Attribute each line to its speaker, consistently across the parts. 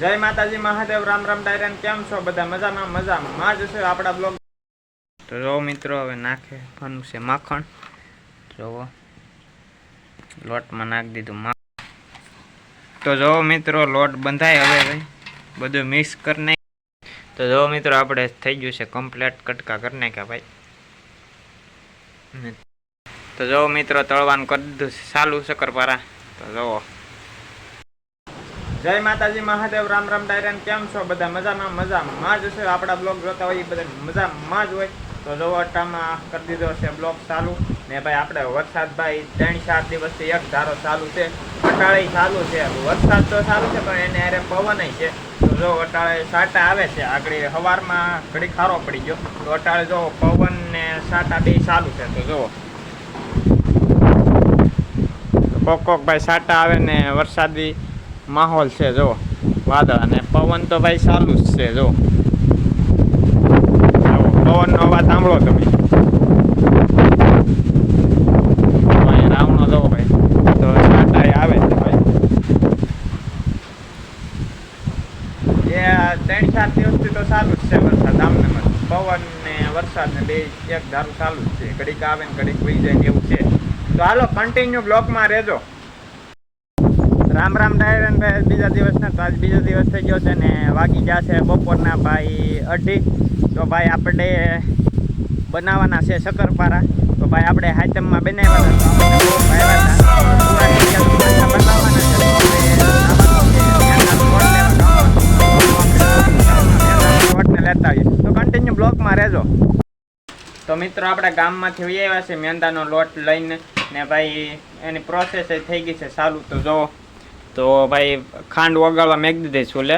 Speaker 1: જય માતાજી મહાદેવ રામ રામ ડાયરન કેમ છો બધા મજામાં જ છે આપણા બ્લોગ તો જો મિત્રો હવે નાખવાનું છે માખણ જોવો લોટમાં નાખી દીધું માખણ તો જો મિત્રો લોટ બંધાય હવે ભાઈ બધું મિક્સ કરી નાખ તો જો મિત્રો આપણે થઈ ગયું છે કમ્પ્લીટ કટકા કરી નાખ્યા ભાઈ તો જો મિત્રો તળવાનું કરી દીધું ચાલુ શક્કરપારા તો જોવો જય માતાજી મહાદેવ રામ રામ ડાયરન કેમ છો બધા મજામાં જ છે આપણા બ્લોગ જોતા હોય બધા મજામાં જ હોય તો જો અટ્ટામાં કરી દીધો છે બ્લોગ ચાલુ ને ભાઈ આપણે વરસાદ ભાઈ 3-4 દિવસથી એક ધારો ચાલુ છે અટાળે ચાલુ છે વરસાદ તો ચાલુ છે પણ એને અરે પવન છે તો જો અટાળે સાટા આવે છે આગળ સવારમાં ઘડી ખારો પડી ગયો તો અટાળે જો પવન ને સાટા બે ચાલુ છે તો જો કોક ભાઈ સાટા આવે ને વરસાદી માહોલ છે જો વાદળ અને પવન તો ભાઈ ચાલુ જ છે જો પવનનો અવાજ સાંભળો તમે રાવણો જો ભાઈ તો સાટા આવે છે ભાઈ એ 3-4 દિવસથી તો ચાલુ જ છે વરસાદ આમને પવન ને વરસાદ ને બે એક ધારું ચાલુ જ છે ઘડીક આવે ને ઘડીક વહી જાય એવું છે તો હાલો કન્ટિન્યુ બ્લોકમાં રહેજો રામ રામ ડાયરન ભાઈ બીજા દિવસના તો આજ બીજો દિવસ થઈ ગયો છે ને વાગી ગયા છે બપોરના ભાઈ 2:30 તો ભાઈ આપણે બનાવવાના છે શક્કરપારા તો ભાઈ આપણે હાઈટમમાં બનાવ્યા લેતા આવીએ તો કન્ટિન્યુ બ્લોકમાં રહેજો તો મિત્રો આપણે ગામમાંથી વહી આવ્યા છે મેંદાનો લોટ લઈને ને ભાઈ એની પ્રોસેસ થઈ ગઈ છે ચાલુ તો જો તો ભાઈ ખાંડ ઓગાળવા મેકી દીધી છોલે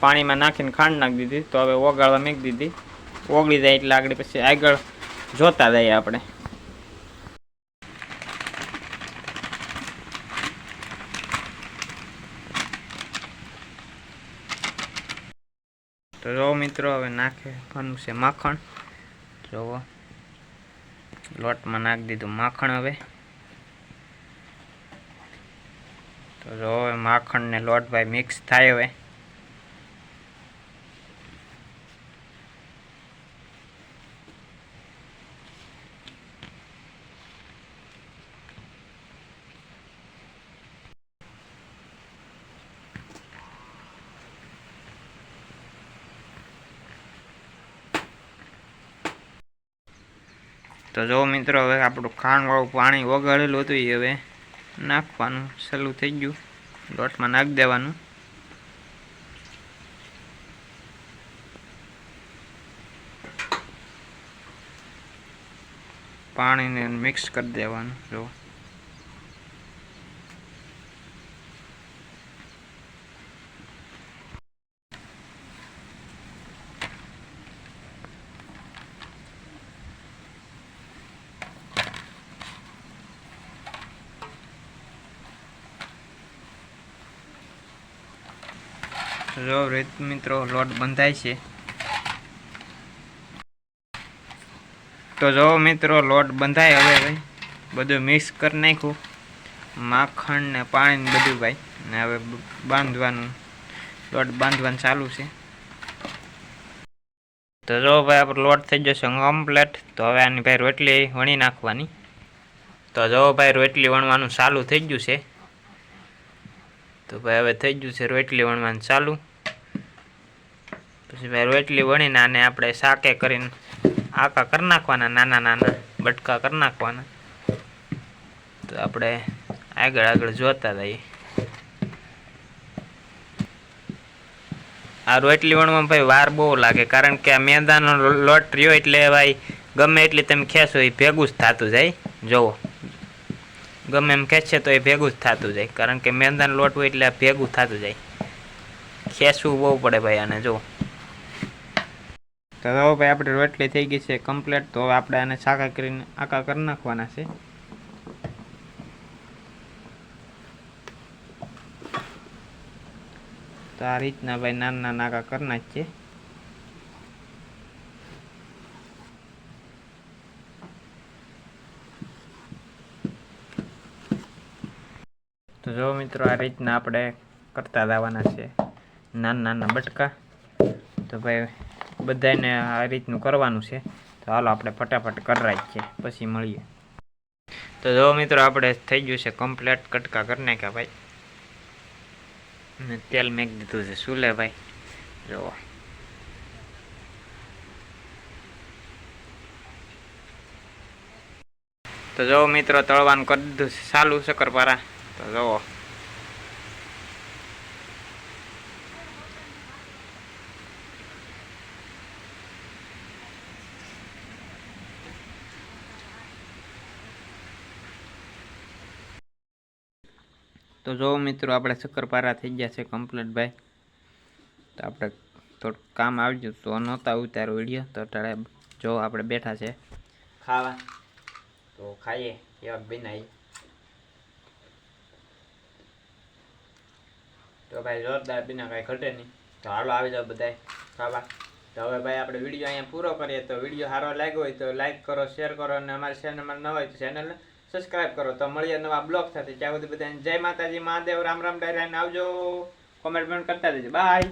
Speaker 1: પાણીમાં નાખીને ખાંડ નાખી દીધી તો હવે ઓગાળવા મેકી દીધી ઓગળી જાય એટલે આગળ પછી આગળ જોતા જઈએ આપણે તો જો મિત્રો હવે નાખવાનું છે માખણ જોવો લોટમાં નાખી દીધું માખણ હવે તો જો હવે માખણ ને લોટ ભાઈ મિક્સ થાય હવે તો જો મિત્રો હવે આપણું ખાંડવાળું પાણી ઓગાળેલું હતું એ હવે નાખવાનું ચાલુ થઈ ગયું લોટમાં નાખી દેવાનું પાણીને મિક્સ કરી દેવાનું જો જો રીત મિત્રો લોટ બંધાય છે તો જો મિત્રો લોટ બંધાય હવે ભાઈ બધું મિક્સ કરી નાખ્યું માખણ ને પાણી ને બધું ભાઈ ને હવે બાંધવાનું લોટ બાંધવાનું ચાલુ છે તો જો ભાઈ આપણો લોટ થઈ જશે કમ્પ્લીટ તો હવે આની ભાઈ રોટલી વણી નાખવાની તો જો ભાઈ રોટલી વણવાનું ચાલુ થઈ ગયું છે તો ભાઈ હવે થઈ ગયું છે રોટલી વણવાનું ચાલુ પછી ભાઈ રોટલી વણીને આને આપણે શાકે કરીને આકા કરી નાખવાના નાના નાના બટકા કરી નાખવાના તો આપણે આગળ જોતા જઈએ આ રોટલી વણવામાં ભાઈ વાર બહુ લાગે કારણ કે આ મેંદાનો લોટ રહ્યો એટલે ભાઈ ગમે એટલી તમે ખેંચો એ ભેગું જ થતું જાય જોવો ગમે એમ ખેંચે તો એ ભેગું જ થતું જાય કારણ કે મેંદાનો લોટ હોય એટલે ભેગું થતું જાય ખેંચવું બહુ પડે ભાઈ આને જો તો હવે ભાઈ આપણી રોટલી થઈ ગઈ છે કમ્પ્લીટ તો હવે આપણે આને શાકા કરીને આકા કરી નાખવાના છે તો આ રીતના ભાઈ નાના નાના આકા કરી નાખીએ તો જો મિત્રો આ રીતના આપણે કરતા જવાના છે નાના નાના બટકા. તો ભાઈ બધાને આ રીતનું કરવાનું છે. તો હાલો આપણે ફટાફટ કરી રાખીએ પછી મળીએ. તો જો મિત્રો આપણે થઈ ગયું છે કમ્પ્લેટ, કટકા કરી નાખ્યા ભાઈ. અને તેલ મેક દીધું છે સુલે ભાઈ. જો તો જો મિત્રો તળવાનું કરી દીધું છે ચાલુ શક્કરપારા. તો જુઓ તો જો મિત્રો આપણે શક્કરપારા થઈ ગયા છે કમ્પ્લીટ ભાઈ. તો આપણે થોડુંક કામ આવી ગયું તો નહોતા ઉતારો વિડીયો. તો અત્યારે જો આપણે બેઠા છે ખાવા. તો ખાઈએ એવા બનાવી. તો ભાઈ જોરદાર બિના કાંઈ ઘટે નહીં. તો હાલો આવી જાઓ બધાય ખાવા. તો હવે ભાઈ આપણે વિડીયો અહીંયા પૂરો કરીએ. તો વિડીયો સારો લાગ્યો હોય તો લાઈક કરો, શેર કરો, અને અમારી ચેનલમાં ન હોય તો ચેનલને સબસ્ક્રાઇબ કરો. તો મળીએ નવા બ્લોગ સાથે. ત્યાં સુધી બધાને જય માતાજી, મહાદેવ, રામ રામ ડાયરાને આવજો. કોમેન્ટ કરતા દેજો. બાય.